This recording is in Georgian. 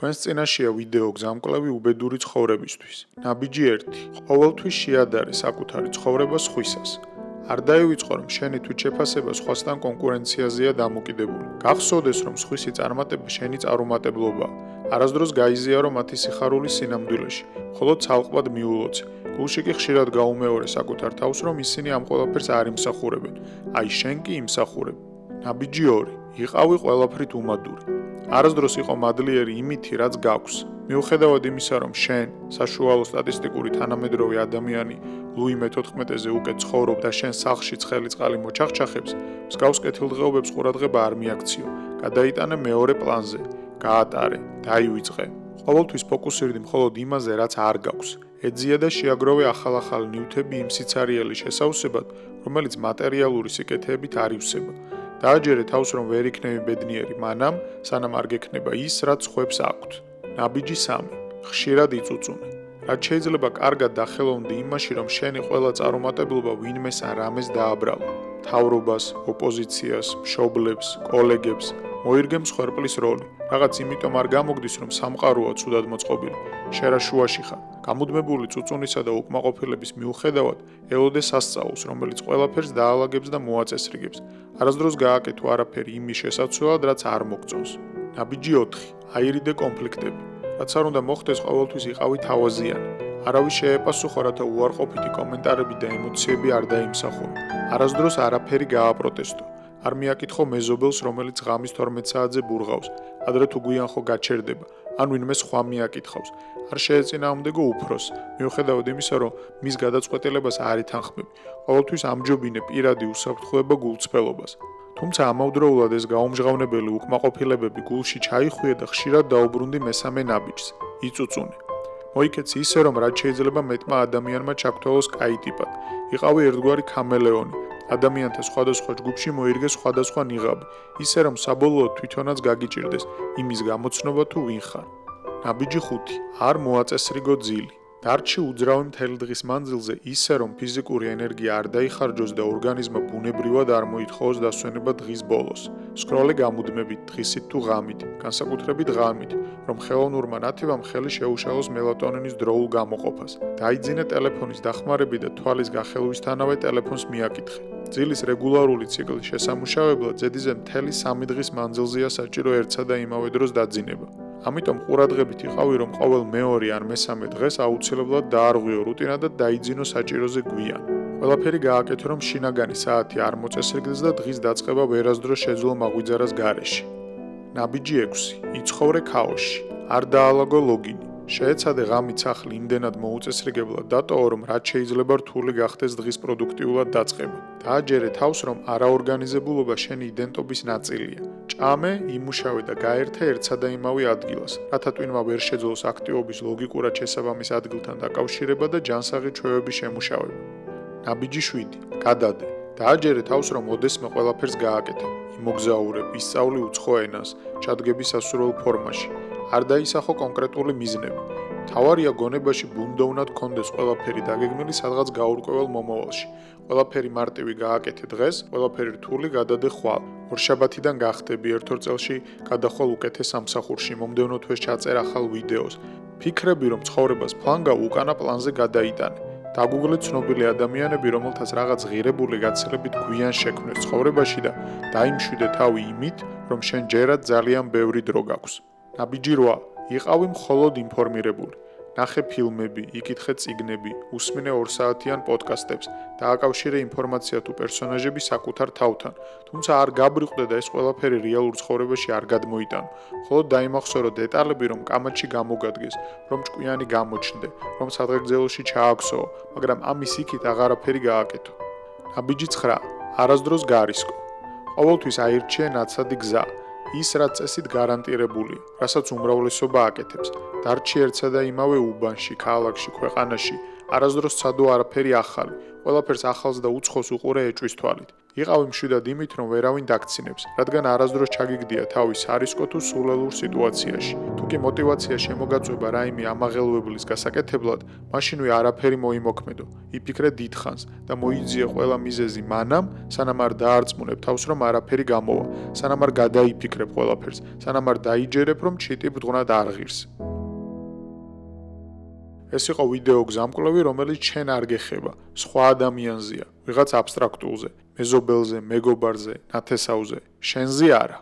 თქვენს წინაშეა ვიდეო გზამკვლევი უბედური ცხოვრებისთვის. ნაბიჯი 1. ყოველთვის შეადარე საკუთარი ცხოვრება სხვისას. არ დაივიწყო, რომ შენი თვითშეფასება სხვასთან კონკურენციაზეა დამოკიდებული. გახსოვდეს, რომ სხვისი წარმატება შენი წარუმატებლობაა. არასდროს გაიზიარო მათი სიხარული სინამდვილეში, მხოლოდ ცალკბად მიულოცე. გულში კი ხშირად გაუმეორე საკუთარ თავს, რომ ისინი ამ ყველაფერს არ იმსახურებენ. აი შენ კი იმსახურებ. ნაბიჯი 2. იყავი ყველაფრით უმადური. არასდროს იყო მადლიერი იმითი, რაც გაქვს. მიუხედავად იმისა, რომ შენ, საშუალო სტატისტიკური თანამედროვე ადამიანი, ლუი მე-14-ზე უკეთ ცხოვრობ და შენ სახლში ცხელი წყალი მოჩახჩახებს, მსგავს კეთილდღეობებს ყურადღება არ მიაქციო. გადაიტანე მეორე პლანზე. გაატარე, დაივიწყე. ყოველთვის ფოკუსირდი მხოლოდ იმაზე, რაც არ გაქვს. ეძია და შეაგროვე ახალ-ახალ ნივთები იმ სიცარიელის შესავსებად, რომელიც მატერიალური სიკეთეებით არ ივსება. დააჯერე თავს, რომ ვერ იქნები ბედნიერი მანამ, სანამ არ გექნება ის, რაც სხვებს აქვთ. ნაბიჯი 3. ხშირად იწუწუნე. რაც შეიძლება კარგად დახელოვნდი იმაში, რომ შენი ყველა წარუმატებლობა ვინმეს ან რამეს დააბრალო. მთავრობას, ოპოზიციას, მშობლებს, კოლეგებს, მოირგე მსხვერპლის როლი. რაღაც იმიტომ არ გამოგდის, რომ სამყაროა ცუდად მოწყობილი. შენ რა შუაში ხარ. გამუდმებული წუწუნისა და უკმაყოფილების მიუხედავად, ელოდე სასწაულს, რომელიც ყველაფერს დაალაგებს და მოაწესრიგებს. არასდროს გააკეთო არაფერი იმის შესაცვლელად, რაც არ მოგწონს. ნაბიჯი 4. აირიდე კონფლიქტები. რაც არ უნდა მოხდეს, ყოველთვის იყავი თავაზიანი. არავის შეეპასუხო, რათა უარყოფითი კომენტარები და ემოციები არ დაიმსახო. არასდროს არაფერი გააპროტესტო. არ მიაკითხო მეზობელს, რომელიც ღამის 12 საათზე ბურღავს, ადრე თუ გვიან ხო გაჩერდება, ან ვინმე სხვა მიაკითხავს. არ შეეწინააღმდეგო უფროს, მიუხედავად იმისა, რომ მის გადაწყვეტილებას არ ითანხმები. ყოველთვის ამჯობინე პირადი უსაფრთხოება გულწრფელობას. თუმცა ამავდროულად ეს გაუმჟღავნებელი უკმაყოფილებები გულში ჩაიხვიე და ხშირად დაუბრუნდი მესამე ნაბიჯს. იწუწუნე. მოიქეცი ისე, რომ რაც შეიძლება მეტმა ადამიანმა ჩაგთვალოს კაი ტიპად. იყავი ერთგვარი ქამელეონი. ადამიანთა სხვადასხვა ჯგუფში მოირგე სხვადასხვა ნიღაბი, ისე რომ საბოლოოდ თვითონაც გაგიჭირდეს იმის გამოცნობა თუ ვინ ხარ. ნაბიჯი 5. არ მოაწესრიგო ძილი. დარჩი უძრავი მთელი დღის მანძილზე ისე, რომ ფიზიკური ენერგია არ დაიხარჯოს და ორგანიზმმა ბუნებრივად არ მოითხოვოს დასვენება დღის ბოლოს. სკროლე გამუდმებით, დღისით თუ ღამით, განსაკუთრებით ღამით, რომ ხელოვნურმა ნათებამ ხელი შეუშალოს მელატონინის დროულ გამოყოფას. დაიძინე ტელეფონის დახმარები და თვალის გახელვისთანავე ტელეფონს მიაკითხე. ძილის რეგულარული ციკლის შესამუშავებლად ზედიზე მთელი 3 დღის მანძილზეა საჭირო ერთსა და იმავე დროს დაძინება. ამიტომ ყურადღებით იყავი, რომ ყოველ მეორე ან მესამე დღეს აუცილებლად დაარღვიო რუტინა და დაიძინო საჭიროზე გვიან. ყველაფერი გააკეთო, რომ შინაგანი საათი არ მოწესრიგდეს და დღის დაწყება ვერასდროს შეძლო მაღვიძარას გარეშე. ნაბიჯი 6. იცხოვრე ქაოსში. არ დაალაგო ლოგინი. შეეცადე ღამით სახლი იმდენად მოუწესრიგებლად დატოვო, რომ რაც შეიძლება რთული გახდეს დღის პროდუქტიულად დაწყება. დააჯერე თავს, რომ არაორგანიზებულობა შენი იდენტობის ნაწილია. ჭამე, იმუშავე და გაერთე ერთსა და იმავე ადგილას, რათა ტვინმა ვერ შეძლოს აქტივობის ლოგიკურად შესაბამის ადგილთან დაკავშირება და ჯანსაღი ჩვევების შემუშავება. ნაბიჯი 7. გადადე. დააჯერე თავს, რომ ოდესმე ყველაფერს გააკეთე. იმოგზაურე, ისწავლე უცხო ენას, ჩადგები სასურველ ფორმაში. არ დაისახო კონკრეტული მიზნები. მთავარია გონებაში ბუნდოვნად გქონდეს ყველაფერი დაგეგმილი სადღაც გაურკვეველ მომავალში. ყველაფერი მარტივი გააკეთე დღეს, ყველაფერი რთული გადადე ხვალ. ორშაბათიდან გახდები, ერთ-ორ წელში გადახვალ უკეთეს სამსახურში, მომდევნო თვეს ჩაწერ ახალ ვიდეოს. ფიქრები, რომ ცხოვრებას ფლანგავ, უკანა პლანზე გადაიტანე. დაგუგლე ცნობილი ადამიანები, რომელთაც რაღაც ღირებული გაცილებით გვიან შექმნეს ცხოვრებაში და დაიმშვიდე თავი იმით, რომ შენ ჯერად ძალიან ბევრი დრო გაქვს. ნაბიჯი 8. იყავი მხოლოდ ინფორმირებული. ნახე ფილმები, იკითხე წიგნები, უსმინე 2 საათიან პოდკასტებს, დააკავშირე ინფორმაცია თუ პერსონაჟები საკუთარ თავთან, თუმცა არ გაბრიყვდე და ეს ყველაფერი რეალურ ცხოვრებაში არ გადმოიტანო. მხოლოდ დაიმახსოვრო დეტალები, რომ კამათში გამოგადგეს, რომ ჭკვიანი გამოჩნდე, რომ სადღეგრძელოში ჩააქსოვო, მაგრამ ამის იქით აღარაფერი გააკეთო. ნაბიჯი 9. არასდროს გარისკო. ყოველთვის აირჩიე ნაცადი გზა. ის რაც წესით გარანტირებულია, რასაც უმრავლესობა აკეთებს. დარჩი ერთსა და იმავე უბანში, ქალაქში, ქვეყანაში, არასდროს ცადო არაფერი ახალი. ყველაფერს ახალს და უცხოს უყურე ეჭვის თვალით. იყავი მშვიდად იმით, რომ ვერავინ დაგცინებს, რადგან არასდროს ჩაგიგდია თავი სარისკო თუ სულელურ სიტუაციაში. თუ კი мотиваცია შემოგაწვება რაიმე ამაღელვებლის გასაკეთებლად, მაშინვე არაფერი მოიმოქმედო, იფიქრე დიდხანს და მოიძიე ყველა მიზეზი მანამ, სანამ არ დაარწმუნებ თავს, რომ არაფერი გამოვა, სანამ არ გადაიფიქრებ ყველაფერს, სანამ არ დაიჯერებ, რომ ჩიტი ბრძნად არ ღირს. ეს იყო ვიდეო გზამკვლევი, რომელიც შენ არ გეხება, სხვა ადამიანზეა, ვიღაც აბსტრაქტულზე, მეზობელზე, მეგობარზე, ნათესაუზე, შენზე არა.